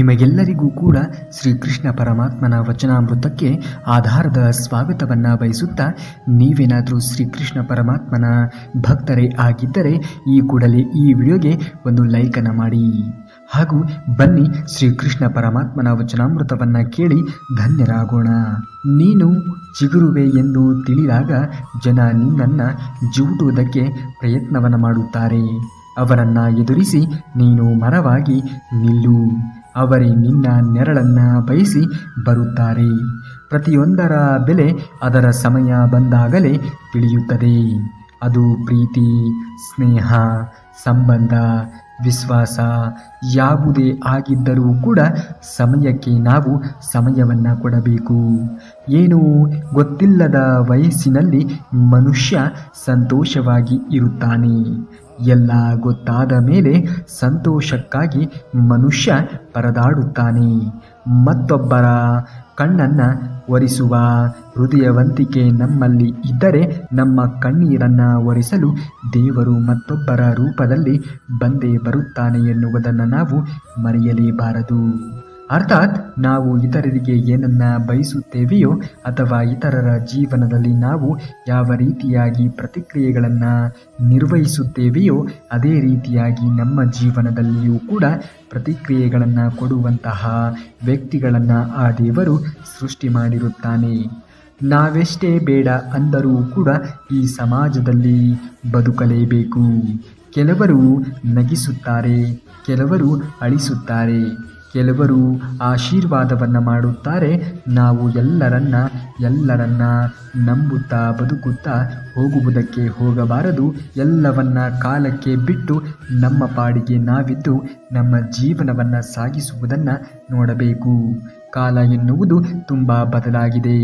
ನಿಮಗೆಲ್ಲರಿಗೂ ಕೂಡ ಶ್ರೀಕೃಷ್ಣ ಪರಮಾತ್ಮನ ವಚನಾಮೃತಕ್ಕೆ ಆಧಾರದ ಸ್ವಾಗತವನ್ನು ಬಯಸುತ್ತಾ, ನೀವೇನಾದರೂ ಶ್ರೀಕೃಷ್ಣ ಪರಮಾತ್ಮನ ಭಕ್ತರೇ ಆಗಿದ್ದರೆ ಈ ಕೂಡಲೇ ಈ ವಿಡಿಯೋಗೆ ಒಂದು ಲೈಕನ್ನು ಮಾಡಿ. ಹಾಗೂ ಬನ್ನಿ ಶ್ರೀಕೃಷ್ಣ ಪರಮಾತ್ಮನ ವಚನಾಮೃತವನ್ನು ಕೇಳಿ ಧನ್ಯರಾಗೋಣ. ನೀನು ಚಿಗುರುವೆ ಎಂದು ತಿಳಿದಾಗ ಜನ ನಿನ್ನನ್ನು ಜೂಟುವುದಕ್ಕೆ ಪ್ರಯತ್ನವನ್ನು ಮಾಡುತ್ತಾರೆ. ಅವರನ್ನು ಎದುರಿಸಿ ನೀನು ಮರವಾಗಿ ನಿಲ್ಲು. ಅವರೇ ನಿನ್ನ ನೆರಳನ್ನು ಬಯಸಿ ಬರುತ್ತಾರೆ. ಪ್ರತಿಯೊಂದರ ಬೆಲೆ ಅದರ ಸಮಯ ಬಂದಾಗಲೇ ತಿಳಿಯುತ್ತದೆ. ಅದು ಪ್ರೀತಿ, ಸ್ನೇಹ, ಸಂಬಂಧ, ವಿಶ್ವಾಸ ಯಾವುದೇ ಆಗಿದ್ದರೂ ಕೂಡ ಸಮಯಕ್ಕೆ ನಾವು ಸಮಯವನ್ನು ಕೊಡಬೇಕು. ಏನೂ ಗೊತ್ತಿಲ್ಲದ ವಯಸ್ಸಿನಲ್ಲಿ ಮನುಷ್ಯ ಸಂತೋಷವಾಗಿ ಇರುತ್ತಾನೆ. ಎಲ್ಲ ಗೊತ್ತಾದ ಮೇಲೆ ಸಂತೋಷಕ್ಕಾಗಿ ಮನುಷ್ಯ ಪರದಾಡುತ್ತಾನೆ. ಮತ್ತೊಬ್ಬರ ಕಣ್ಣನ್ನು ಒರೆಸುವ ಹೃದಯವಂತಿಕೆ ನಮ್ಮಲ್ಲಿ ಇದ್ದರೆ ನಮ್ಮ ಕಣ್ಣೀರನ್ನು ಒರೆಸಲು ದೇವರು ಮತ್ತೊಬ್ಬರ ರೂಪದಲ್ಲಿ ಬಂದೇ ಬರುತ್ತಾನೆ ಎನ್ನುವುದನ್ನು ನಾವು ಮರೆಯಲೇಬಾರದು. ಅರ್ಥಾತ್ ನಾವು ಇತರರಿಗೆ ಏನನ್ನ ಬಯಸುತ್ತೇವೆಯೋ ಅಥವಾ ಇತರರ ಜೀವನದಲ್ಲಿ ನಾವು ಯಾವ ರೀತಿಯಾಗಿ ಪ್ರತಿಕ್ರಿಯೆಗಳನ್ನು ನಿರ್ವಹಿಸುತ್ತೇವೆಯೋ ಅದೇ ರೀತಿಯಾಗಿ ನಮ್ಮ ಜೀವನದಲ್ಲಿಯೂ ಕೂಡ ಪ್ರತಿಕ್ರಿಯೆಗಳನ್ನು ಕೊಡುವಂತಹ ವ್ಯಕ್ತಿಗಳನ್ನು ಆ ದೇವರು ಸೃಷ್ಟಿ ಮಾಡಿರುತ್ತಾನೆ. ನಾವೆಷ್ಟೇ ಬೇಡ ಅಂದರೂ ಕೂಡ ಈ ಸಮಾಜದಲ್ಲಿ ಬದುಕಲೇಬೇಕು. ಕೆಲವರು ನಗಿಸುತ್ತಾರೆ, ಕೆಲವರು ಅಳಿಸುತ್ತಾರೆ, ಕೆಲವರು ಆಶೀರ್ವಾದವನ್ನು ಮಾಡುತ್ತಾರೆ. ನಾವು ಎಲ್ಲರನ್ನ ನಂಬುತ್ತಾ ಬದುಕುತ್ತಾ ಹೋಗುವುದಕ್ಕೆ ಹೋಗಬಾರದು. ಎಲ್ಲವನ್ನ ಕಾಲಕ್ಕೆ ಬಿಟ್ಟು ನಮ್ಮ ಪಾಡಿಗೆ ನಾವಿದ್ದು ನಮ್ಮ ಜೀವನವನ್ನು ಸಾಗಿಸುವುದನ್ನು ನೋಡಬೇಕು. ಕಾಲ ಎನ್ನುವುದು ತುಂಬ ಬದಲಾಗಿದೆ.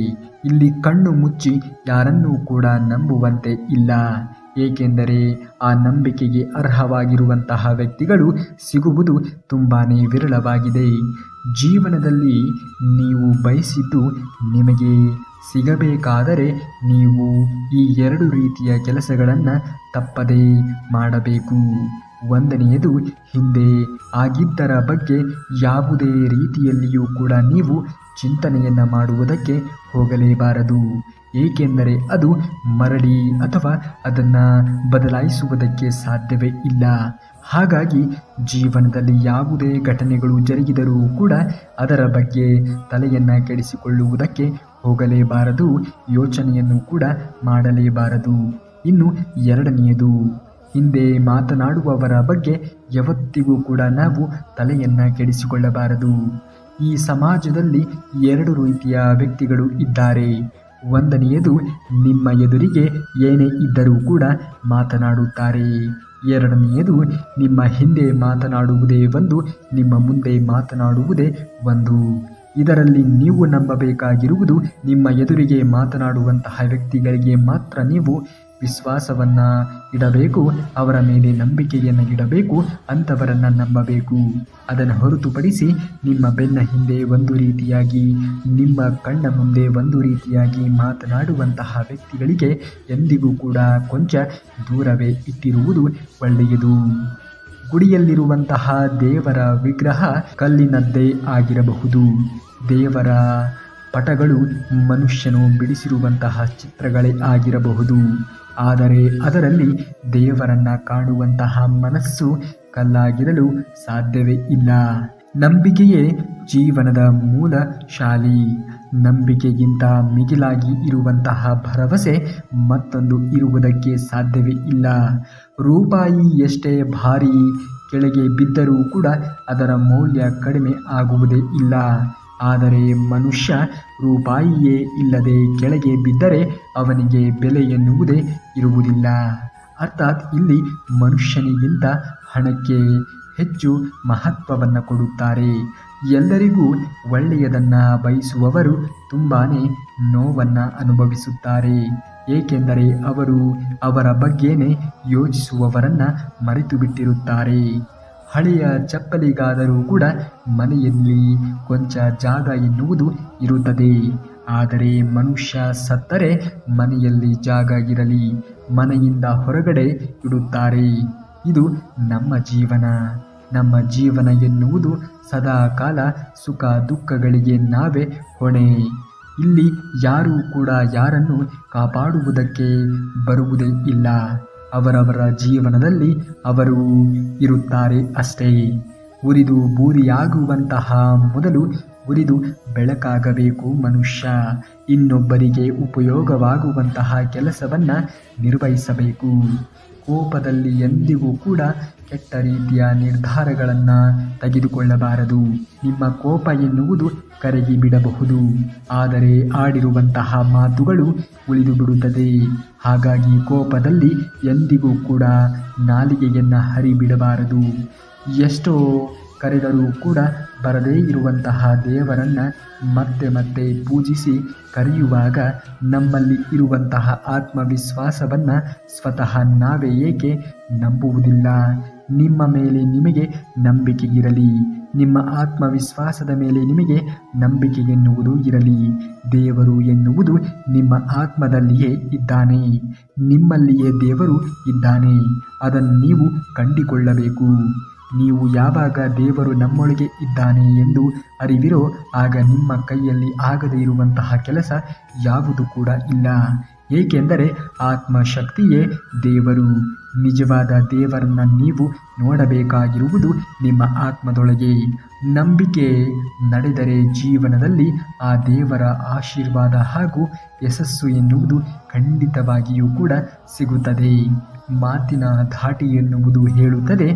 ಇಲ್ಲಿ ಕಣ್ಣು ಮುಚ್ಚಿ ಯಾರನ್ನೂ ಕೂಡ ನಂಬುವಂತೆ ಇಲ್ಲ. ಏಕೆಂದರೆ ಆ ನಂಬಿಕೆಗೆ ಅರ್ಹವಾಗಿರುವಂತಹ ವ್ಯಕ್ತಿಗಳು ಸಿಗುವುದು ತುಂಬಾ ವಿರಳವಾಗಿದೆ. ಜೀವನದಲ್ಲಿ ನೀವು ಬಯಸಿದ್ದು ನಿಮಗೆ ಸಿಗಬೇಕಾದರೆ ನೀವು ಈ ಎರಡು ರೀತಿಯ ಕೆಲಸಗಳನ್ನು ತಪ್ಪದೇ ಮಾಡಬೇಕು. ಒಂದನೆಯದು, ಹಿಂದೆ ಆಗಿದ್ದರ ಬಗ್ಗೆ ಯಾವುದೇ ರೀತಿಯಲ್ಲಿಯೂ ಕೂಡ ನೀವು ಚಿಂತನೆಯನ್ನು ಮಾಡುವುದಕ್ಕೆ ಹೋಗಲೇಬಾರದು. ಏಕೆಂದರೆ ಅದು ಮರಳಿ ಅಥವಾ ಅದನ್ನು ಬದಲಾಯಿಸುವುದಕ್ಕೆ ಸಾಧ್ಯವೇ ಇಲ್ಲ. ಹಾಗಾಗಿ ಜೀವನದಲ್ಲಿ ಯಾವುದೇ ಘಟನೆಗಳು ಜರುಗಿದರೂ ಕೂಡ ಅದರ ಬಗ್ಗೆ ತಲೆಯನ್ನು ಕೆಡಿಸಿಕೊಳ್ಳುವುದಕ್ಕೆ ಹೋಗಲೇಬಾರದು, ಯೋಚನೆಯನ್ನು ಕೂಡ ಮಾಡಲೇಬಾರದು. ಇನ್ನು ಎರಡನೆಯದು, ಹಿಂದೆ ಮಾತನಾಡುವವರ ಬಗ್ಗೆ ಯಾವತ್ತಿಗೂ ಕೂಡ ನಾವು ತಲೆಯನ್ನು ಕೆಡಿಸಿಕೊಳ್ಳಬಾರದು. ಈ ಸಮಾಜದಲ್ಲಿ ಎರಡು ರೀತಿಯ ವ್ಯಕ್ತಿಗಳು ಇದ್ದಾರೆ. ಒಂದನೆಯದು, ನಿಮ್ಮ ಎದುರಿಗೆ ಏನೇ ಇದ್ದರೂ ಕೂಡ ಮಾತನಾಡುತ್ತಾರೆ. ಎರಡನೆಯದು, ನಿಮ್ಮ ಹಿಂದೆ ಮಾತನಾಡುವುದೇ ಒಂದು, ನಿಮ್ಮ ಮುಂದೆ ಮಾತನಾಡುವುದೇ ಒಂದು. ಇದರಲ್ಲಿ ನೀವು ನಂಬಬೇಕಾಗಿರುವುದು, ನಿಮ್ಮ ಎದುರಿಗೆ ಮಾತನಾಡುವಂತಹ ವ್ಯಕ್ತಿಗಳಿಗೆ ಮಾತ್ರ ನೀವು ವಿಶ್ವಾಸವನ್ನು ಇಡಬೇಕು, ಅವರ ಮೇಲೆ ನಂಬಿಕೆಯನ್ನು ಇಡಬೇಕು, ಅಂಥವರನ್ನು ನಂಬಬೇಕು. ಅದನ್ನು ಹೊರತುಪಡಿಸಿ ನಿಮ್ಮ ಬೆನ್ನ ಹಿಂದೆ ಒಂದು ರೀತಿಯಾಗಿ, ನಿಮ್ಮ ಕಣ್ಣ ಮುಂದೆ ಒಂದು ರೀತಿಯಾಗಿ ಮಾತನಾಡುವಂತಹ ವ್ಯಕ್ತಿಗಳಿಗೆ ಎಂದಿಗೂ ಕೂಡ ಕೊಂಚ ದೂರವೇ ಇಟ್ಟಿರುವುದು ಒಳ್ಳೆಯದು. ಗುಡಿಯಲ್ಲಿರುವಂತಹ ದೇವರ ವಿಗ್ರಹ ಕಲ್ಲಿನದ್ದೇ ಆಗಿರಬಹುದು. ದೇವರ ಪಟಗಳು ಮನುಷ್ಯನು ಬಿಡಿಸಿರುವಂತಹ ಚಿತ್ರಗಳೇ ಆಗಿರಬಹುದು. ಆದರೆ ಅದರಲ್ಲಿ ದೇವರನ್ನು ಕಾಣುವಂತಹ ಮನಸ್ಸು ಕಲ್ಲಾಗಿರಲು ಸಾಧ್ಯವೇ ಇಲ್ಲ. ನಂಬಿಕೆಯೇ ಜೀವನದ ಮೂಲ ಶಾಲಿ. ನಂಬಿಕೆಗಿಂತ ಮಿಗಿಲಾಗಿ ಇರುವಂತಹ ಭರವಸೆ ಮತ್ತೊಂದು ಇರುವುದಕ್ಕೆ ಸಾಧ್ಯವೇ ಇಲ್ಲ. ರೂಪಾಯಿ ಎಷ್ಟೇ ಭಾರಿ ಕೆಳಗೆ ಬಿದ್ದರೂ ಕೂಡ ಅದರ ಮೌಲ್ಯ ಕಡಿಮೆ ಆಗುವುದೇ ಇಲ್ಲ. ಆದರೆ ಮನುಷ್ಯ ರೂಪಾಯಿಯೇ ಇಲ್ಲದೆ ಕೆಳಗೆ ಬಿದ್ದರೆ ಅವನಿಗೆ ಬೆಲೆ ಎನ್ನುವುದೇ ಇರುವುದಿಲ್ಲ. ಅರ್ಥಾತ್ ಇಲ್ಲಿ ಮನುಷ್ಯನಿಗಿಂತ ಹಣಕ್ಕೆ ಹೆಚ್ಚು ಮಹತ್ವವನ್ನು ಕೊಡುತ್ತಾರೆ. ಎಲ್ಲರಿಗೂ ಒಳ್ಳೆಯದನ್ನು ಬಯಸುವವರು ತುಂಬಾ ನೋವನ್ನು ಅನುಭವಿಸುತ್ತಾರೆ. ಏಕೆಂದರೆ ಅವರು ಅವರ ಬಗ್ಗೆನೇ ಯೋಚಿಸುವವರನ್ನು ಮರೆತು ಬಿಟ್ಟಿರುತ್ತಾರೆ. ಹಳೆಯ ಚಪ್ಪಲಿಗಾದರೂ ಕೂಡ ಮನೆಯಲ್ಲಿ ಕೊಂಚ ಜಾಗ ಎನ್ನುವುದು ಇರುತ್ತದೆ. ಆದರೆ ಮನುಷ್ಯ ಸತ್ತರೆ ಮನೆಯಲ್ಲಿ ಜಾಗ ಇರಲಿ, ಮನೆಯಿಂದ ಹೊರಗಡೆ ಇಡುತ್ತಾರೆ. ಇದು ನಮ್ಮ ಜೀವನ. ನಮ್ಮ ಜೀವನ ಎನ್ನುವುದು ಸದಾ ಕಾಲ ಸುಖ ದುಃಖಗಳಿಗೆ ನಾವೇ ಹೊಣೆ. ಇಲ್ಲಿ ಯಾರೂ ಕೂಡ ಯಾರನ್ನು ಕಾಪಾಡುವುದಕ್ಕೆ ಬರುವುದೇ ಇಲ್ಲ. ಅವರವರ ಜೀವನದಲ್ಲಿ ಅವರು ಇರುತ್ತಾರೆ ಅಷ್ಟೇ. ಉರಿದು ಬೂದಿಯಾಗುವಂತಹ ಮೊದಲು ಉರಿದು ಬೆಳಕಾಗಬೇಕು ಮನುಷ್ಯ. ಇನ್ನೊಬ್ಬರಿಗೆ ಉಪಯೋಗವಾಗುವಂತಹ ಕೆಲಸವನ್ನು ನಿರ್ವಹಿಸಬೇಕು. ಕೋಪದಲ್ಲಿ ಎಂದಿಗೂ ಕೂಡ ಕೆಟ್ಟ ರೀತಿಯ ನಿರ್ಧಾರಗಳನ್ನು ತೆಗೆದುಕೊಳ್ಳಬಾರದು. ನಿಮ್ಮ ಕೋಪ ಎನ್ನುವುದು ಕರಗಿ ಬಿಡಬಹುದು, ಆದರೆ ಆಡಿರುವಂತಹ ಮಾತುಗಳು ಉಳಿದು ಬಿಡುತ್ತದೆ. ಹಾಗಾಗಿ ಕೋಪದಲ್ಲಿ ಎಂದಿಗೂ ಕೂಡ ನಾಲಿಗೆಯನ್ನು ಹರಿಬಿಡಬಾರದು. ಎಷ್ಟೋ ಕರೆದರೂ ಕೂಡ ಬರದೇ ಇರುವಂತಹ ದೇವರನ್ನು ಮತ್ತೆ ಮತ್ತೆ ಪೂಜಿಸಿ ಕರೆಯುವಾಗ ನಮ್ಮಲ್ಲಿ ಇರುವಂತಹ ಆತ್ಮವಿಶ್ವಾಸವನ್ನು ಸ್ವತಃ ನಾವೇ ಏಕೆ ನಂಬುವುದಿಲ್ಲ? ನಿಮ್ಮ ಮೇಲೆ ನಿಮಗೆ ನಂಬಿಕೆ ಇರಲಿ. ನಿಮ್ಮ ಆತ್ಮವಿಶ್ವಾಸದ ಮೇಲೆ ನಿಮಗೆ ನಂಬಿಕೆ ಎನ್ನುವುದು ಇರಲಿ. ದೇವರು ಎನ್ನುವುದು ನಿಮ್ಮ ಆತ್ಮದಲ್ಲಿಯೇ ಇದ್ದಾನೆ. ನಿಮ್ಮಲ್ಲಿಯೇ ದೇವರು ಇದ್ದಾನೆ. ಅದನ್ನು ನೀವು ಕಂಡುಕೊಳ್ಳಬೇಕು. ನೀವು ಯಾವಾಗ ದೇವರು ನಮ್ಮೊಳಗೆ ಇದ್ದಾನೆ ಎಂದು ಅರಿವಿರೋ ಆಗ ನಿಮ್ಮ ಕೈಯಲ್ಲಿ ಆಗದೇ ಇರುವಂತಹ ಕೆಲಸ ಯಾವುದು ಕೂಡ ಇಲ್ಲ. ಏಕೆಂದರೆ ಆತ್ಮಶಕ್ತಿಯೇ ದೇವರು. ನಿಜವಾದ ದೇವರನ್ನು ನೀವು ನೋಡಬೇಕಾಗಿರುವುದು ನಿಮ್ಮ ಆತ್ಮದೊಳಗೆ. ನಂಬಿಕೆ ನಡೆದರೆ ಜೀವನದಲ್ಲಿ ಆ ದೇವರ ಆಶೀರ್ವಾದ ಹಾಗೂ ಯಶಸ್ಸು ಎನ್ನುವುದು ಖಂಡಿತವಾಗಿಯೂ ಕೂಡ ಸಿಗುತ್ತದೆ. ಮಾತಿನ ಧಾಟಿ ಎನ್ನುವುದು ಹೇಳುತ್ತದೆ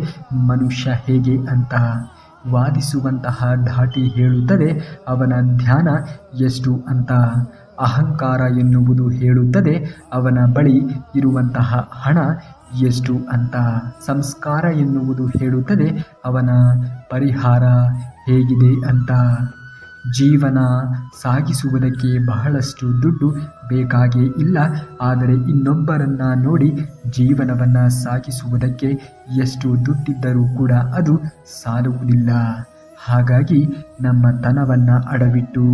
ಮನುಷ್ಯ ಹೇಗೆ ಅಂತ. ವಾದಿಸುವಂತಹ ಧಾಟಿ ಹೇಳುತ್ತದೆ ಅವನ ಧ್ಯಾನ ಎಷ್ಟು ಅಂತ. ಅಹಂಕಾರ ಎನ್ನುವುದು ಹೇಳುತ್ತದೆ ಅವನ ಬಳಿ ಇರುವಂತಹ ಹಣ ಎಷ್ಟು ಅಂತ. ಸಂಸ್ಕಾರ ಎನ್ನುವುದು ಹೇಳುತ್ತದೆ ಅವನ ಪರಿಹಾರ ಹೇಗಿದೆ ಅಂತ. ಜೀವನ ಸಾಗಿಸುವುದಕ್ಕೆ ಬಹಳಷ್ಟು ದುಡ್ಡು ಬೇಕಾಗೇ ಇಲ್ಲ, ಆದರೆ ಇನ್ನೊಬ್ಬರನ್ನು ನೋಡಿ ಜೀವನವನ್ನು ಸಾಗಿಸುವುದಕ್ಕೆ ಎಷ್ಟು ದುಡ್ಡಿದ್ದರೂ ಕೂಡ ಅದು ಸಾಲುವುದಿಲ್ಲ. ಹಾಗಾಗಿ ನಮ್ಮ ತನವನ್ನು ಅಡವಿಟ್ಟು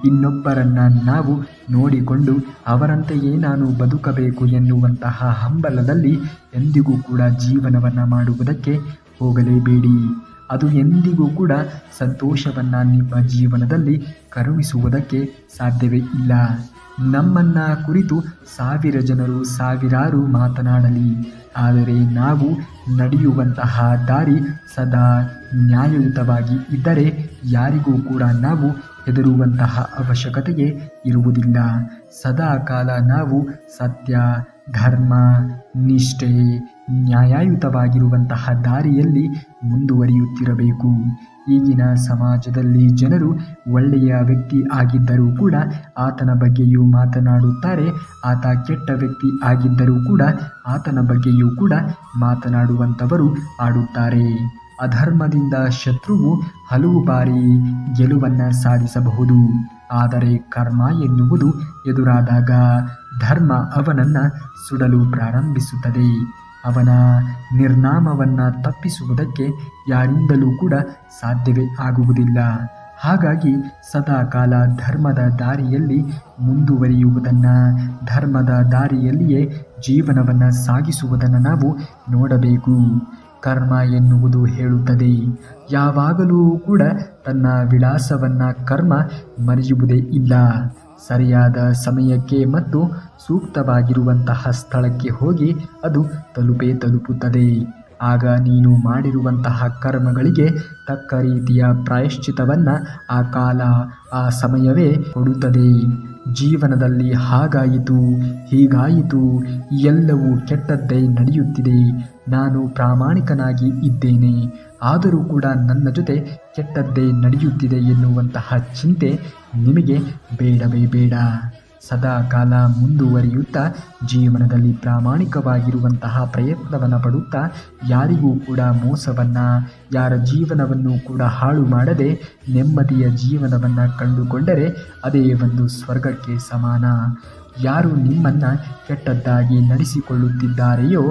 ಇನ್ನೊಬ್ಬರನ್ನು ನಾವು ನೋಡಿಕೊಂಡು ಅವರಂತೆಯೇ ನಾನು ಬದುಕಬೇಕು ಎನ್ನುವಂತಹ ಹಂಬಲದಲ್ಲಿ ಎಂದಿಗೂ ಕೂಡ ಜೀವನವನ್ನು ಮಾಡುವುದಕ್ಕೆ ಹೋಗಲೇಬೇಡಿ. ಅದು ಎಂದಿಗೂ ಕೂಡ ಸಂತೋಷವನ್ನು ನಿಮ್ಮ ಜೀವನದಲ್ಲಿ ಕರುಣಿಸುವುದಕ್ಕೆ ಸಾಧ್ಯವೇ ಇಲ್ಲ. ನಮ್ಮನ್ನು ಕುರಿತು 1000 ಜನರು ಸಾವಿರಾರು ಮಾತನಾಡಲಿ, ಆದರೆ ನಾವು ನಡೆಯುವಂತಹ ದಾರಿ ಸದಾ ನ್ಯಾಯಯುತವಾಗಿ ಇದ್ದರೆ ಯಾರಿಗೂ ಕೂಡ ನಾವು ಹೆದರುವಂತಹ ಅವಶ್ಯಕತೆಯೇ ಇರುವುದಿಲ್ಲ. ಸದಾ ಕಾಲ ನಾವು ಸತ್ಯ, ಧರ್ಮ, ನಿಷ್ಠೆ, ನ್ಯಾಯಯುತವಾಗಿರುವಂತಹ ದಾರಿಯಲ್ಲಿ ಮುಂದುವರಿಯುತ್ತಿರಬೇಕು. ಈಗಿನ ಸಮಾಜದಲ್ಲಿ ಜನರು ಒಳ್ಳೆಯ ವ್ಯಕ್ತಿ ಆಗಿದ್ದರೂ ಕೂಡ ಆತನ ಬಗ್ಗೆಯೂ ಮಾತನಾಡುತ್ತಾರೆ. ಆತ ಕೆಟ್ಟ ವ್ಯಕ್ತಿ ಆಗಿದ್ದರೂ ಕೂಡ ಆತನ ಬಗ್ಗೆಯೂ ಕೂಡ ಮಾತನಾಡುವಂಥವರು ಆಡುತ್ತಾರೆ. ಅಧರ್ಮದಿಂದ ಶತ್ರುವು ಹಲವು ಬಾರಿ ಗೆಲುವನ್ನು ಸಾಧಿಸಬಹುದು, ಆದರೆ ಕರ್ಮ ಎನ್ನುವುದು ಎದುರಾದಾಗ ಧರ್ಮ ಅವನನ್ನು ಸುಡಲು ಪ್ರಾರಂಭಿಸುತ್ತದೆ. ಅವನ ನಿರ್ನಾಮವನ್ನು ತಪ್ಪಿಸುವುದಕ್ಕೆ ಯಾರಿಂದಲೂ ಕೂಡ ಸಾಧ್ಯವೇ ಆಗುವುದಿಲ್ಲ. ಹಾಗಾಗಿ ಸದಾ ಕಾಲ ಧರ್ಮದ ದಾರಿಯಲ್ಲಿ ಮುಂದುವರಿಯುವುದನ್ನು, ಧರ್ಮದ ದಾರಿಯಲ್ಲಿಯೇ ಜೀವನವನ್ನು ಸಾಗಿಸುವುದನ್ನು ನಾವು ನೋಡಬೇಕು. ಕರ್ಮ ಎನ್ನುವುದು ಹೇಳುತ್ತದೆ ಯಾವಾಗಲೂ ಕೂಡ ತನ್ನ ವಿಳಾಸವನ್ನು ಕರ್ಮ ಮರೆಯುವುದೇ ಇಲ್ಲ. ಸರಿಯಾದ ಸಮಯಕ್ಕೆ ಮತ್ತು ಸೂಕ್ತವಾಗಿರುವಂತಹ ಸ್ಥಳಕ್ಕೆ ಹೋಗಿ ಅದು ತಲುಪುತ್ತದೆ. ಆಗ ನೀನು ಮಾಡಿರುವಂತಹ ಕರ್ಮಗಳಿಗೆ ತಕ್ಕ ರೀತಿಯ ಪ್ರಾಯಶ್ಚಿತವನ್ನು ಆ ಕಾಲ, ಆ ಸಮಯವೇ ಕೊಡುತ್ತದೆ. ಜೀವನದಲ್ಲಿ ಹಾಗಾಯಿತು, ಹೀಗಾಯಿತು, ಎಲ್ಲವೂ ಕೆಟ್ಟದ್ದೇ ನಡೆಯುತ್ತಿದೆ, ನಾನು ಪ್ರಾಮಾಣಿಕನಾಗಿ ಇದ್ದೇನೆ, ಆದರೂ ಕೂಡ ನನ್ನ ಜೊತೆ ಕೆಟ್ಟದ್ದೇ ನಡೆಯುತ್ತಿದೆ ಎನ್ನುವಂತಹ ಚಿಂತೆ ನಿಮಗೆ ಬೇಡವೇ ಬೇಡ. ಸದಾ ಕಾಲ ಮುಂದುವರಿಯುತ್ತಾ ಜೀವನದಲ್ಲಿ ಪ್ರಾಮಾಣಿಕವಾಗಿರುವಂತಹ ಪ್ರಯತ್ನವನ್ನು ಪಡುತ್ತಾ ಯಾರಿಗೂ ಕೂಡ ಮೋಸವನ್ನು, ಯಾರ ಜೀವನವನ್ನು ಕೂಡ ಹಾಳು ಮಾಡದೆ ನೆಮ್ಮದಿಯ ಜೀವನವನ್ನು ಕಂಡುಕೊಂಡರೆ ಅದೇ ಒಂದು ಸ್ವರ್ಗಕ್ಕೆ ಸಮಾನ. ಯಾರು ನಿಮ್ಮನ್ನು ಕೆಟ್ಟದ್ದಾಗಿ ನಡೆಸಿಕೊಳ್ಳುತ್ತಿದ್ದಾರೆಯೋ,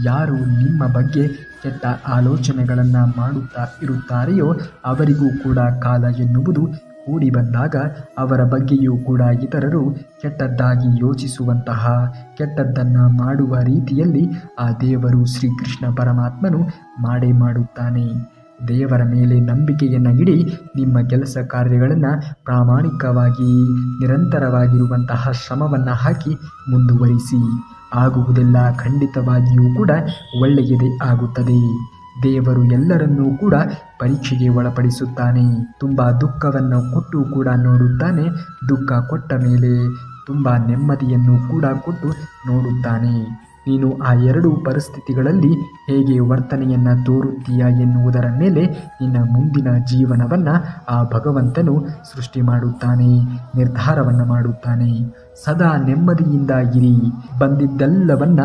ಯಾರು ನಿಮ್ಮ ಬಗ್ಗೆ ಕೆಟ್ಟ ಆಲೋಚನೆಗಳನ್ನು ಮಾಡುತ್ತಾ ಇರುತ್ತಾರೆಯೋ ಅವರಿಗೂ ಕೂಡ ಕಾಲ ಎನ್ನುವುದು ಕೂಡಿ ಬಂದಾಗ ಅವರ ಬಗ್ಗೆಯೂ ಕೂಡ ಇತರರು ಕೆಟ್ಟದ್ದಾಗಿ ಯೋಚಿಸುವಂತಹ, ಕೆಟ್ಟದ್ದನ್ನು ಮಾಡುವ ರೀತಿಯಲ್ಲಿ ಆ ದೇವರು ಶ್ರೀಕೃಷ್ಣ ಪರಮಾತ್ಮನು ಮಾಡೇ ಮಾಡುತ್ತಾನೆ. ದೇವರ ಮೇಲೆ ನಂಬಿಕೆಯನ್ನು ಇಡಿ. ನಿಮ್ಮ ಕೆಲಸ ಕಾರ್ಯಗಳನ್ನು ಪ್ರಾಮಾಣಿಕವಾಗಿ ನಿರಂತರವಾಗಿರುವಂತಹ ಶ್ರಮವನ್ನು ಹಾಕಿ ಮುಂದುವರಿಸಿ. ಆಗುವುದೆಲ್ಲ ಖಂಡಿತವಾಗಿಯೂ ಕೂಡ ಒಳ್ಳೆಯದೇ ಆಗುತ್ತದೆ. ದೇವರು ಎಲ್ಲರನ್ನೂ ಕೂಡ ಪರೀಕ್ಷೆಗೆ ಒಳಪಡಿಸುತ್ತಾನೆ. ತುಂಬ ದುಃಖವನ್ನು ಕೊಟ್ಟು ಕೂಡ ನೋಡುತ್ತಾನೆ. ದುಃಖ ಕೊಟ್ಟ ಮೇಲೆ ತುಂಬ ನೆಮ್ಮದಿಯನ್ನು ಕೂಡ ಕೊಟ್ಟು ನೋಡುತ್ತಾನೆ. ನೀನು ಆ ಎರಡೂ ಪರಿಸ್ಥಿತಿಗಳಲ್ಲಿ ಹೇಗೆ ವರ್ತನೆಯನ್ನು ತೋರುತ್ತೀಯ ಎನ್ನುವುದರ ಮೇಲೆ ನಿನ್ನ ಮುಂದಿನ ಜೀವನವನ್ನು ಆ ಭಗವಂತನು ಸೃಷ್ಟಿ ಮಾಡುತ್ತಾನೆ, ನಿರ್ಧಾರವನ್ನು ಮಾಡುತ್ತಾನೆ. ಸದಾ ನೆಮ್ಮದಿಯಿಂದ ಇರಿ. ಬಂದಿದ್ದೆಲ್ಲವನ್ನ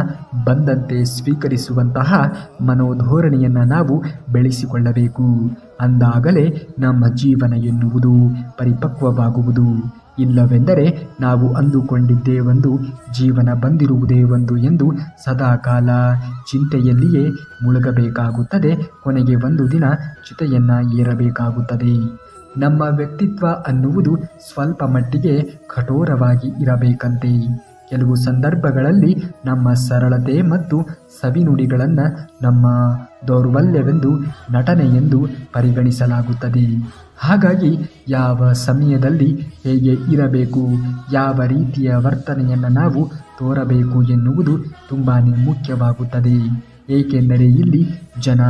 ಬಂದಂತೆ ಸ್ವೀಕರಿಸುವಂತಹ ಮನೋಧೋರಣೆಯನ್ನು ನಾವು ಬೆಳೆಸಿಕೊಳ್ಳಬೇಕು. ಅಂದಾಗಲೇ ನಮ್ಮ ಜೀವನ ಎನ್ನುವುದು ಪರಿಪಕ್ವವಾಗುವುದು. ಇಲ್ಲವೆಂದರೆ ನಾವು ಅಂದುಕೊಂಡಿದ್ದೇ ಒಂದು, ಜೀವನ ಬಂದಿರುವುದೇ ಒಂದು ಎಂದು ಸದಾಕಾಲ ಚಿಂತೆಯಲ್ಲಿಯೇ ಮುಳುಗಬೇಕಾಗುತ್ತದೆ. ಕೊನೆಗೆ ಒಂದು ದಿನ ಚಿತೆಯನ್ನು ಏರಬೇಕಾಗುತ್ತದೆ. ನಮ್ಮ ವ್ಯಕ್ತಿತ್ವ ಅನ್ನುವುದು ಸ್ವಲ್ಪ ಮಟ್ಟಿಗೆ ಕಠೋರವಾಗಿ ಇರಬೇಕಂತೆ. ಕೆಲವು ಸಂದರ್ಭಗಳಲ್ಲಿ ನಮ್ಮ ಸರಳತೆ ಮತ್ತು ಸವಿನುಡಿಗಳನ್ನು ನಮ್ಮ ದೌರ್ಬಲ್ಯವೆಂದು, ನಟನೆಯೆಂದು ಪರಿಗಣಿಸಲಾಗುತ್ತದೆ. ಹಾಗಾಗಿ ಯಾವ ಸಮಯದಲ್ಲಿ ಹೇಗೆ ಇರಬೇಕು, ಯಾವ ರೀತಿಯ ವರ್ತನೆಯನ್ನು ನಾವು ತೋರಬೇಕು ಎನ್ನುವುದು ತುಂಬಾ ಮುಖ್ಯವಾಗುತ್ತದೆ. ಏಕೆಂದರೆ ಇಲ್ಲಿ ಜನ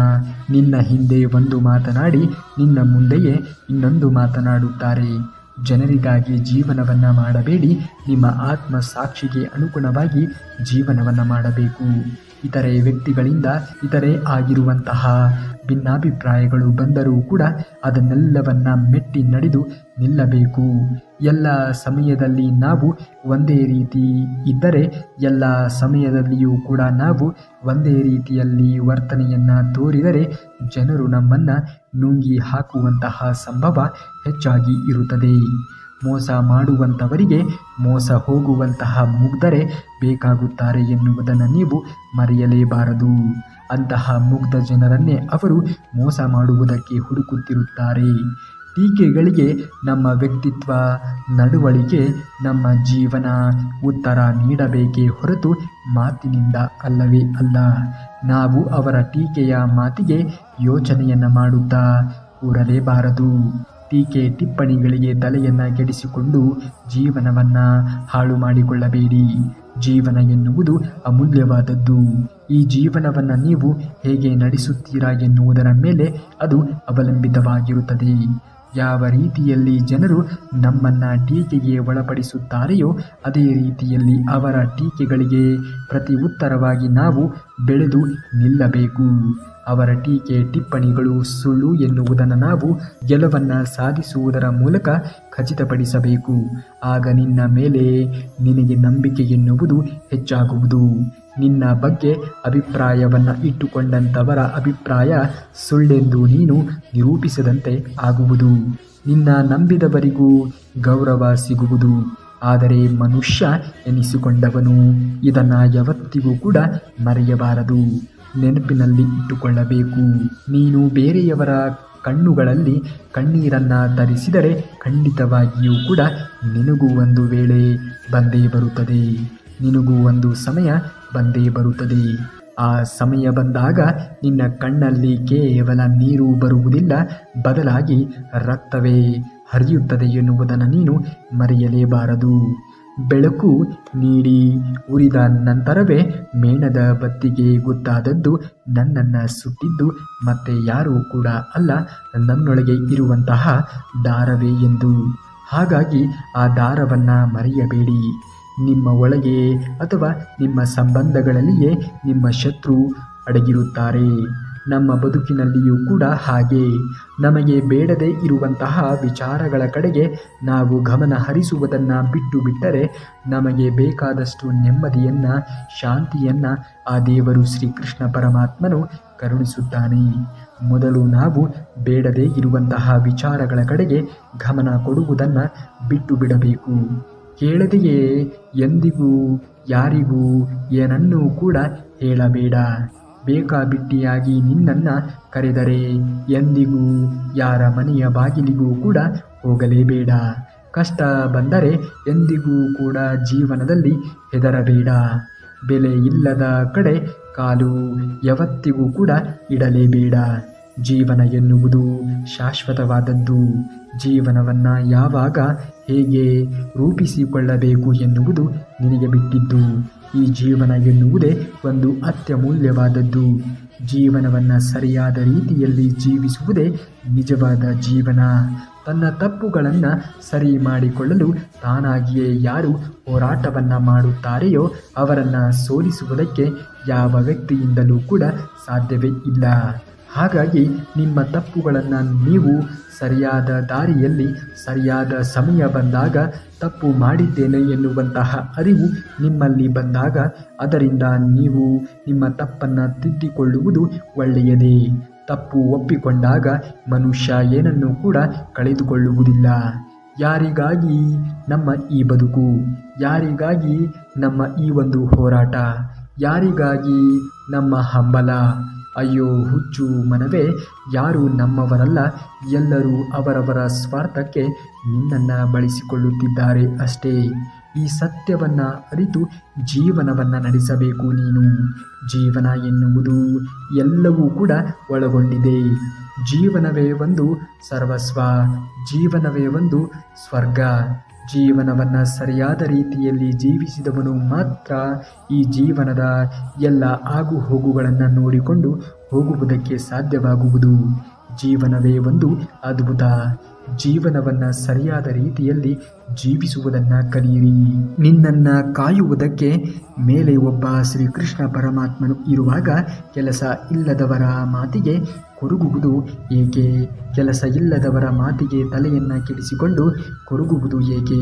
ನಿನ್ನ ಹಿಂದೆ ಒಂದು ಮಾತನಾಡಿ ನಿನ್ನ ಮುಂದೆಯೇ ಇನ್ನೊಂದು ಮಾತನಾಡುತ್ತಾರೆ. ಜನರಿಗಾಗಿ ಜೀವನವನ್ನು ಮಾಡಬೇಡಿ. ನಿಮ್ಮ ಆತ್ಮ ಸಾಕ್ಷಿಗೆ ಅನುಗುಣವಾಗಿ ಜೀವನವನ್ನು ಮಾಡಬೇಕು. ಇತರೆ ವ್ಯಕ್ತಿಗಳಿಂದ ಇತರೆ ಆಗಿರುವಂತಹ ಭಿನ್ನಾಭಿಪ್ರಾಯಗಳು ಬಂದರೂ ಕೂಡ ಅದನ್ನೆಲ್ಲವನ್ನ ಮೆಟ್ಟಿ ನಡೆದು ನಿಲ್ಲಬೇಕು. ಎಲ್ಲ ಸಮಯದಲ್ಲಿ ನಾವು ಒಂದೇ ರೀತಿ ಇದ್ದರೆ, ಎಲ್ಲ ಸಮಯದಲ್ಲಿಯೂ ಕೂಡ ನಾವು ಒಂದೇ ರೀತಿಯಲ್ಲಿ ವರ್ತನೆಯನ್ನು ತೋರಿದರೆ ಜನರು ನಮ್ಮನ್ನು ನುಂಗಿ ಹಾಕುವಂತಹ ಸಂಭವ ಹೆಚ್ಚಾಗಿ ಇರುತ್ತದೆ. ಮೋಸ ಮಾಡುವಂಥವರಿಗೆ ಮೋಸ ಹೋಗುವಂತಹ ಮುಗ್ಧರೇ ಬೇಕಾಗುತ್ತಾರೆ ಎನ್ನುವುದನ್ನು ನೀವು ಮರೆಯಲೇಬಾರದು. ಅಂತಹ ಮುಗ್ಧ ಜನರನ್ನೇ ಅವರು ಮೋಸ ಮಾಡುವುದಕ್ಕೆ ಹುಡುಕುತ್ತಿರುತ್ತಾರೆ. ಟೀಕೆಗಳಿಗೆ ನಮ್ಮ ವ್ಯಕ್ತಿತ್ವ, ನಡವಳಿಕೆ, ನಮ್ಮ ಜೀವನ ಉತ್ತರ ನೀಡಬೇಕೇ ಹೊರತು ಮಾತಿನಿಂದ ಅಲ್ಲವೇ ಅಲ್ಲ. ನಾವು ಅವರ ಟೀಕೆಯ ಮಾತಿಗೆ ಯೋಚನೆಯನ್ನು ಮಾಡುತ್ತಾ ಕೂರಲೇಬಾರದು. ಟೀಕೆ ಟಿಪ್ಪಣಿಗಳಿಗೆ ತಲೆಯನ್ನು ಕೆಡಿಸಿಕೊಂಡು ಜೀವನವನ್ನು ಹಾಳು ಮಾಡಿಕೊಳ್ಳಬೇಡಿ. ಜೀವನ ಎನ್ನುವುದು ಅಮೂಲ್ಯವಾದದ್ದು. ಈ ಜೀವನವನ್ನು ನೀವು ಹೇಗೆ ನಡೆಸುತ್ತೀರಾ ಎನ್ನುವುದರ ಮೇಲೆ ಅದು ಅವಲಂಬಿತವಾಗಿರುತ್ತದೆ. ಯಾವ ರೀತಿಯಲ್ಲಿ ಜನರು ನಮ್ಮನ್ನು ಟೀಕೆಗೆ ಒಳಪಡಿಸುತ್ತಾರೆಯೋ ಅದೇ ರೀತಿಯಲ್ಲಿ ಅವರ ಟೀಕೆಗಳಿಗೆ ಪ್ರತಿ ಉತ್ತರವಾಗಿ ನಾವು ಬೆಳೆದು ನಿಲ್ಲಬೇಕು. ಅವರ ಟೀಕೆ ಟಿಪ್ಪಣಿಗಳು ಸುಳ್ಳು ಎನ್ನುವುದನ್ನು ನಾವು ಗೆಲುವನ್ನು ಸಾಧಿಸುವುದರ ಮೂಲಕ ಖಚಿತಪಡಿಸಬೇಕು. ಆಗ ನಿನ್ನ ಮೇಲೆ ನಿನಗೆ ನಂಬಿಕೆ ಎನ್ನುವುದು ಹೆಚ್ಚಾಗುವುದು. ನಿನ್ನ ಬಗ್ಗೆ ಅಭಿಪ್ರಾಯವನ್ನು ಇಟ್ಟುಕೊಂಡಂಥವರ ಅಭಿಪ್ರಾಯ ಸುಳ್ಳೆಂದು ನೀನು ನಿರೂಪಿಸದಂತೆ ಆಗುವುದು. ನಿನ್ನ ನಂಬಿದವರಿಗೂ ಗೌರವ ಸಿಗುವುದು. ಆದರೆ ಮನುಷ್ಯ ಎನಿಸಿಕೊಂಡವನು ಇದನ್ನು ಯಾವತ್ತಿಗೂ ಕೂಡ ಮರೆಯಬಾರದು, ನೆನಪಿನಲ್ಲಿ ಇಟ್ಟುಕೊಳ್ಳಬೇಕು. ನೀನು ಬೇರೆಯವರ ಕಣ್ಣುಗಳಲ್ಲಿ ಕಣ್ಣೀರನ್ನು ತರಿಸಿದರೆ ಖಂಡಿತವಾಗಿಯೂ ಕೂಡ ನಿನಗೂ ಒಂದು ವೇಳೆ ಬಂದೇ ಬರುತ್ತದೆ. ನಿನಗೂ ಒಂದು ಸಮಯ ಬಂದೇ ಬರುತ್ತದೆ. ಆ ಸಮಯ ಬಂದಾಗ ನಿನ್ನ ಕಣ್ಣಲ್ಲಿ ಕೇವಲ ನೀರು ಬರುವುದಿಲ್ಲ, ಬದಲಾಗಿ ರಕ್ತವೇ ಹರಿಯುತ್ತದೆ ಎನ್ನುವುದನ್ನು ನೀನು ಮರೆಯಲೇಬಾರದು. ಬೆಳಕು ನೀಡಿ ಉರಿದ ನಂತರವೇ ಮೇಣದ ಬತ್ತಿಗೆ ಗೊತ್ತಾದದ್ದು ನನ್ನನ್ನು ಸುಟ್ಟಿದ್ದು ಮತ್ತೆ ಯಾರೂ ಕೂಡ ಅಲ್ಲ, ನನ್ನೊಳಗೆ ಇರುವಂತಹ ದಾರವೇ ಎಂದು. ಹಾಗಾಗಿ ಆ ದಾರವನ್ನು ಮರೆಯಬೇಡಿ. ನಿಮ್ಮ ಒಳಗೆ ಅಥವಾ ನಿಮ್ಮ ಸಂಬಂಧಗಳಲ್ಲಿಯೇ ನಿಮ್ಮ ಶತ್ರು ಅಡಗಿರುತ್ತಾರೆ. ನಮ್ಮ ಬದುಕಿನಲ್ಲಿಯೂ ಕೂಡ ಹಾಗೆ. ನಮಗೆ ಬೇಡದೇ ಇರುವಂತಹ ವಿಚಾರಗಳ ಕಡೆಗೆ ನಾವು ಗಮನ ಹರಿಸುವುದನ್ನು ಬಿಟ್ಟು ಬಿಟ್ಟರೆ ನಮಗೆ ಬೇಕಾದಷ್ಟು ನೆಮ್ಮದಿಯನ್ನು, ಶಾಂತಿಯನ್ನು ಆ ದೇವರು ಶ್ರೀಕೃಷ್ಣ ಪರಮಾತ್ಮನು ಕರುಣಿಸುತ್ತಾನೆ. ಮೊದಲು ನಾವು ಬೇಡದೇ ಇರುವಂತಹ ವಿಚಾರಗಳ ಕಡೆಗೆ ಗಮನ ಕೊಡುವುದನ್ನು ಬಿಟ್ಟು ಬಿಡಬೇಕು. ಕೇಳದೆಯೇ ಎಂದಿಗೂ ಯಾರಿಗೂ ಏನನ್ನೂ ಕೂಡ ಹೇಳಬೇಡ. ಬೇಕಾಬಿಟ್ಟಿಯಾಗಿ ನಿನ್ನನ್ನು ಕರೆದರೆ ಎಂದಿಗೂ ಯಾರ ಮನೆಯ ಬಾಗಿಲಿಗೂ ಕೂಡ ಹೋಗಲೇಬೇಡ. ಕಷ್ಟ ಬಂದರೆ ಎಂದಿಗೂ ಕೂಡ ಜೀವನದಲ್ಲಿ ಹೆದರಬೇಡ. ಬೆಲೆ ಇಲ್ಲದ ಕಡೆ ಕಾಲು ಯಾವತ್ತಿಗೂ ಕೂಡ ಇಡಲೇಬೇಡ. ಜೀವನ ಎನ್ನುವುದು ಶಾಶ್ವತವಾದದ್ದು. ಜೀವನವನ್ನು ಯಾವಾಗ ಹೇಗೆ ರೂಪಿಸಿಕೊಳ್ಳಬೇಕು ಎನ್ನುವುದು ನಿನಗೆ ಬಿಟ್ಟಿದ್ದು. ಈ ಜೀವನ ಎನ್ನುವುದೇ ಒಂದು ಅತ್ಯಮೂಲ್ಯವಾದದ್ದು. ಜೀವನವನ್ನು ಸರಿಯಾದ ರೀತಿಯಲ್ಲಿ ಜೀವಿಸುವುದೇ ನಿಜವಾದ ಜೀವನ. ತನ್ನ ತಪ್ಪುಗಳನ್ನು ಸರಿ ಮಾಡಿಕೊಳ್ಳಲು ತಾನಾಗಿಯೇ ಯಾರು ಹೋರಾಟವನ್ನು ಮಾಡುತ್ತಾರೆಯೋ ಅವರನ್ನು ಸೋಲಿಸುವುದಕ್ಕೆ ಯಾವ ವ್ಯಕ್ತಿಯಿಂದಲೂ ಕೂಡ ಸಾಧ್ಯವೇ ಇಲ್ಲ. ಹಾಗಾಗಿ ನಿಮ್ಮ ತಪ್ಪುಗಳನ್ನು ನೀವು ಸರಿಯಾದ ದಾರಿಯಲ್ಲಿ ಸರಿಯಾದ ಸಮಯ ಬಂದಾಗ ತಪ್ಪು ಮಾಡಿದ್ದೇನೆ ಎನ್ನುವಂತಹ ಅರಿವು ನಿಮ್ಮಲ್ಲಿ ಬಂದಾಗ ಅದರಿಂದ ನೀವು ನಿಮ್ಮ ತಪ್ಪನ್ನು ತಿದ್ದಿಕೊಳ್ಳುವುದು ಒಳ್ಳೆಯದೇ. ತಪ್ಪು ಒಪ್ಪಿಕೊಂಡಾಗ ಮನುಷ್ಯ ಏನನ್ನೂ ಕೂಡ ಕಳೆದುಕೊಳ್ಳುವುದಿಲ್ಲ. ಯಾರಿಗಾಗಿ ನಮ್ಮ ಈ ಬದುಕು? ಯಾರಿಗಾಗಿ ನಮ್ಮ ಈ ಒಂದು ಹೋರಾಟ? ಯಾರಿಗಾಗಿ ನಮ್ಮ ಹಂಬಲ? ಅಯ್ಯೋ ಹುಚ್ಚು ಮನವೇ, ಯಾರೂ ನಮ್ಮವರಲ್ಲ, ಎಲ್ಲರೂ ಅವರವರ ಸ್ವಾರ್ಥಕ್ಕೆ ನಿನ್ನನ್ನು ಬಳಸಿಕೊಳ್ಳುತ್ತಿದ್ದಾರೆ ಅಷ್ಟೇ. ಈ ಸತ್ಯವನ್ನು ಅರಿತು ಜೀವನವನ್ನು ನಡೆಸಬೇಕು ನೀನು. ಜೀವನ ಎನ್ನುವುದು ಎಲ್ಲವೂ ಕೂಡ ಒಳಗೊಂಡಿದೆ. ಜೀವನವೇ ಒಂದು ಸರ್ವಸ್ವ, ಜೀವನವೇ ಒಂದು ಸ್ವರ್ಗ. ಜೀವನವನ್ನು ಸರಿಯಾದ ರೀತಿಯಲ್ಲಿ ಜೀವಿಸಿದವನು ಮಾತ್ರ ಈ ಜೀವನದ ಎಲ್ಲ ಆಗು ಹೋಗುಗಳನ್ನು ನೋಡಿಕೊಂಡು ಹೋಗುವುದಕ್ಕೆ ಸಾಧ್ಯವಾಗುವುದು. ಜೀವನವೇ ಒಂದು ಅದ್ಭುತ. ಜೀವನವನ್ನು ಸರಿಯಾದ ರೀತಿಯಲ್ಲಿ ಜೀವಿಸುವುದನ್ನು ಕಲಿಯಿರಿ. ನಿನ್ನನ್ನು ಕಾಯುವುದಕ್ಕೆ ಮೇಲೆ ಒಬ್ಬ ಶ್ರೀಕೃಷ್ಣ ಪರಮಾತ್ಮನು ಇರುವಾಗ ಕೆಲಸ ಇಲ್ಲದವರ ಮಾತಿಗೆ ಕೊರಗುವುದು ಏಕೆ? ಕೆಲಸ ಇಲ್ಲದವರ ಮಾತಿಗೆ ತಲೆಯನ್ನು ಕೆಡಿಸಿಕೊಂಡು ಕೊರಗುವುದು ಏಕೆ?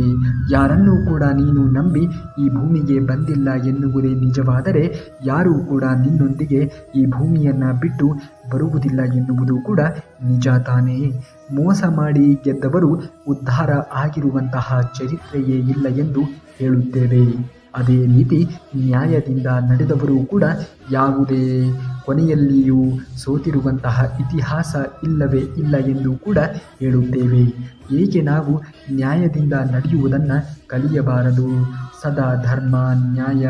ಯಾರನ್ನೂ ಕೂಡ ನೀನು ನಂಬಿ ಈ ಭೂಮಿಗೆ ಬಂದಿಲ್ಲ ಎನ್ನುವುದೇ ನಿಜವಾದರೆ ಯಾರೂ ಕೂಡ ನಿನ್ನೊಂದಿಗೆ ಈ ಭೂಮಿಯನ್ನು ಬಿಟ್ಟು ಬರುವುದಿಲ್ಲ ಎನ್ನುವುದು ಕೂಡ ನಿಜ ತಾನೇ. ಮೋಸ ಮಾಡಿ ಗೆದ್ದವರು ಉದ್ಧಾರ ಆಗಿರುವಂತಹ ಚರಿತ್ರೆಯೇ ಇಲ್ಲ ಎಂದು ಹೇಳುತ್ತೇವೆ. ಅದೇ ರೀತಿ ನ್ಯಾಯದಿಂದ ನಡೆದವರು ಕೂಡ ಯಾವುದೇ ಕೊನೆಯಲ್ಲಿಯೂ ಸೋತಿರುವಂತಹ ಇತಿಹಾಸ ಇಲ್ಲವೇ ಇಲ್ಲ ಎಂದು ಕೂಡ ಹೇಳುತ್ತೇವೆ. ಏಕೆ ನಾವು ನ್ಯಾಯದಿಂದ ನಡೆಯುವುದನ್ನು ಕಲಿಯಬಾರದು? ಸದಾ ಧರ್ಮ, ನ್ಯಾಯ,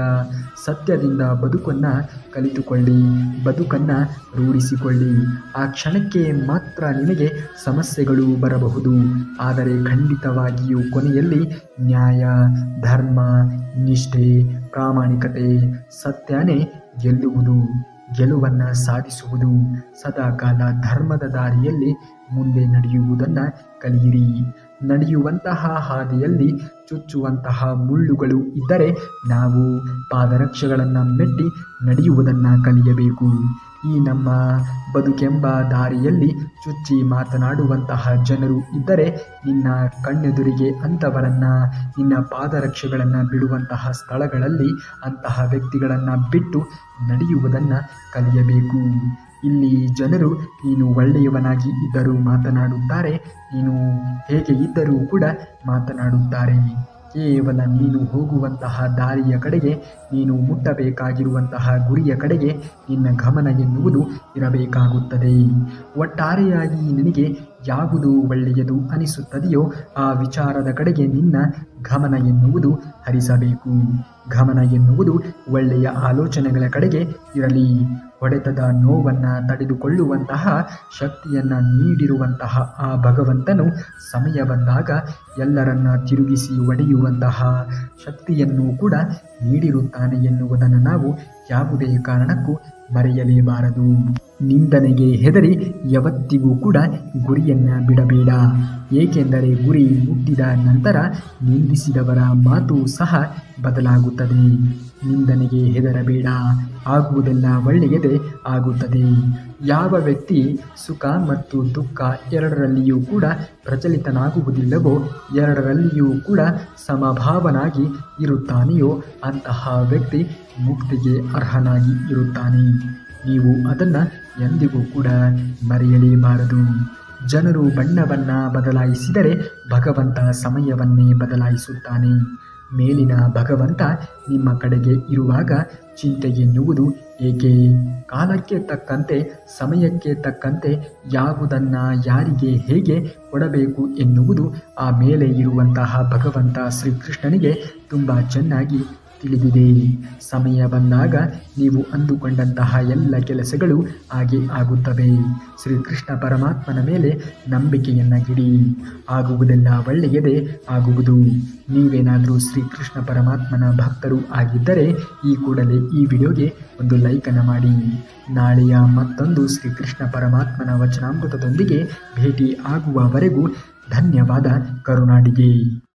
ಸತ್ಯದಿಂದ ಬದುಕನ್ನು ಕಲಿತುಕೊಳ್ಳಿ, ಬದುಕನ್ನು ರೂಢಿಸಿಕೊಳ್ಳಿ. ಆ ಕ್ಷಣಕ್ಕೆ ಮಾತ್ರ ನಿಮಗೆ ಸಮಸ್ಯೆಗಳು ಬರಬಹುದು, ಆದರೆ ಖಂಡಿತವಾಗಿಯೂ ಕೊನೆಯಲ್ಲಿ ನ್ಯಾಯ, ಧರ್ಮ, ನಿಷ್ಠೆ, ಪ್ರಾಮಾಣಿಕತೆ, ಸತ್ಯನೇ ಗೆಲ್ಲುವುದು, ಗೆಲುವನ್ನು ಸಾಧಿಸುವುದು. ಸದಾಕಾಲ ಧರ್ಮದ ದಾರಿಯಲ್ಲಿ ಮುಂದೆ ನಡೆಯುವುದನ್ನು ಕಲಿಯಿರಿ. ನಡೆಯುವಂತಹ ಹಾದಿಯಲ್ಲಿ ಚುಚ್ಚುವಂತಹ ಮುಳ್ಳುಗಳು ಇದ್ದರೆ ನಾವು ಪಾದರಕ್ಷೆಗಳನ್ನು ಮೆಟ್ಟಿ ನಡೆಯುವುದನ್ನು ಕಲಿಯಬೇಕು. ಈ ನಮ್ಮ ಬದುಕೆಂಬ ದಾರಿಯಲ್ಲಿ ಚುಚ್ಚಿ ಮಾತನಾಡುವಂತಹ ಜನರು ಇದ್ದರೆ ನಿನ್ನ ಕಣ್ಣೆದುರಿಗೆ ಅಂಥವರನ್ನು, ನಿನ್ನ ಪಾದರಕ್ಷೆಗಳನ್ನು ಬಿಡುವಂತಹ ಸ್ಥಳಗಳಲ್ಲಿ ಅಂತಹ ವ್ಯಕ್ತಿಗಳನ್ನು ಬಿಟ್ಟು ನಡೆಯುವುದನ್ನು ಕಲಿಯಬೇಕು. ಇಲ್ಲಿ ಜನರು ನೀನು ಒಳ್ಳೆಯವನಾಗಿ ಇದ್ದರೂ ಮಾತನಾಡುತ್ತಾರೆ, ನೀನು ಹೇಗೆ ಇದ್ದರೂ ಕೂಡ ಮಾತನಾಡುತ್ತಾರೆ. ಕೇವಲ ನೀನು ಹೋಗುವಂತಹ ದಾರಿಯ ಕಡೆಗೆ, ನೀನು ಮುಟ್ಟಬೇಕಾಗಿರುವಂತಹ ಗುರಿಯ ಕಡೆಗೆ ನಿನ್ನ ಗಮನ ಎನ್ನುವುದು ಇರಬೇಕಾಗುತ್ತದೆ. ಒಟ್ಟಾರೆಯಾಗಿ ನಿನಗೆ ಯಾವುದು ಒಳ್ಳೆಯದು ಅನಿಸುತ್ತದೆಯೋ ಆ ವಿಚಾರದ ಕಡೆಗೆ ನಿನ್ನ ಗಮನ ಎನ್ನುವುದು ಹರಿಸಬೇಕು. ಗಮನ ಎನ್ನುವುದು ಒಳ್ಳೆಯ ಆಲೋಚನೆಗಳ ಕಡೆಗೆ ಇರಲಿ. ಹೊಡೆತದ ನೋವನ್ನು ತಡೆದುಕೊಳ್ಳುವಂತಹ ಶಕ್ತಿಯನ್ನು ನೀಡಿರುವಂತಹ ಆ ಭಗವಂತನು ಸಮಯ ಬಂದಾಗ ಎಲ್ಲರನ್ನ ತಿರುಗಿಸಿ ಒಡೆಯುವಂತಹ ಶಕ್ತಿಯನ್ನು ಕೂಡ ನೀಡಿರುತ್ತಾನೆ ಎನ್ನುವುದನ್ನು ನಾವು ಯಾವುದೇ ಕಾರಣಕ್ಕೂ ಮರೆಯಲೇಬಾರದು. ನಿಂದನೆಗೆ ಹೆದರಿ ಯಾವತ್ತಿಗೂ ಕೂಡ ಗುರಿಯನ್ನು ಬಿಡಬೇಡ. ಏಕೆಂದರೆ ಗುರಿ ಮುಟ್ಟಿದ ನಂತರ ನಿಂದಿಸಿದವರ ಮಾತು ಸಹ ಬದಲಾಗುತ್ತದೆ. ನಿಂದನೆಗೆ ಹೆದರಬೇಡ, ಆಗುವುದೆಲ್ಲ ಒಳ್ಳೆಯದೇ ಆಗುತ್ತದೆ. ಯಾವ ವ್ಯಕ್ತಿ ಸುಖ ಮತ್ತು ದುಃಖ ಎರಡರಲ್ಲಿಯೂ ಕೂಡ ಪ್ರಚಲಿತನಾಗುವುದಿಲ್ಲವೋ, ಎರಡರಲ್ಲಿಯೂ ಕೂಡ ಸಮಭಾವನಾಗಿ ಇರುತ್ತಾನೆಯೋ ಅಂತಹ ವ್ಯಕ್ತಿ ಮುಕ್ತಿಗೆ ಅರ್ಹನಾಗಿ ಇರುತ್ತಾನೆ. ನೀವು ಅದನ್ನು ಎಂದಿಗೂ ಕೂಡ ಮರೆಯಲೇಬಾರದು. ಜನರು ಬಣ್ಣವನ್ನು ಬದಲಾಯಿಸಿದರೆ ಭಗವಂತ ಸಮಯವನ್ನೇ ಬದಲಾಯಿಸುತ್ತಾನೆ. ಮೇಲಿನ ಭಗವಂತ ನಿಮ್ಮ ಕಡೆಗೆ ಇರುವಾಗ ಚಿಂತೆ ಎನ್ನುವುದು ಏಕೆ? ಕಾಲಕ್ಕೆ ತಕ್ಕಂತೆ, ಸಮಯಕ್ಕೆ ತಕ್ಕಂತೆ ಯಾವುದನ್ನು ಯಾರಿಗೆ ಹೇಗೆ ಕೊಡಬೇಕು ಎನ್ನುವುದು ಆ ಮೇಲೆ ಇರುವಂತಹ ಭಗವಂತ ಶ್ರೀಕೃಷ್ಣನಿಗೆ ತುಂಬ ಚೆನ್ನಾಗಿ ತಿಳಿದಿದೆ. ಸಮಯ ಬಂದಾಗ ನೀವು ಅಂದುಕೊಂಡಂತಹ ಎಲ್ಲ ಕೆಲಸಗಳು ಹಾಗೆ ಆಗುತ್ತವೆ. ಶ್ರೀಕೃಷ್ಣ ಪರಮಾತ್ಮನ ಮೇಲೆ ನಂಬಿಕೆಯನ್ನಾಗಿಡಿ. ಆಗುವುದೆಲ್ಲ ಒಳ್ಳೆಯದೇ ಆಗುವುದು. ನೀವೇನಾದರೂ ಶ್ರೀಕೃಷ್ಣ ಪರಮಾತ್ಮನ ಭಕ್ತರು ಆಗಿದ್ದರೆ ಈ ಕೂಡಲೇ ಈ ವಿಡಿಯೋಗೆ ಒಂದು ಲೈಕನ್ನು ಮಾಡಿ. ನಾಳೆಯ ಮತ್ತೊಂದು ಶ್ರೀಕೃಷ್ಣ ಪರಮಾತ್ಮನ ವಚನಾಮೃತದೊಂದಿಗೆ ಭೇಟಿ ಆಗುವವರೆಗೂ ಧನ್ಯವಾದ. ಕರುನಾಡಿಗೆ.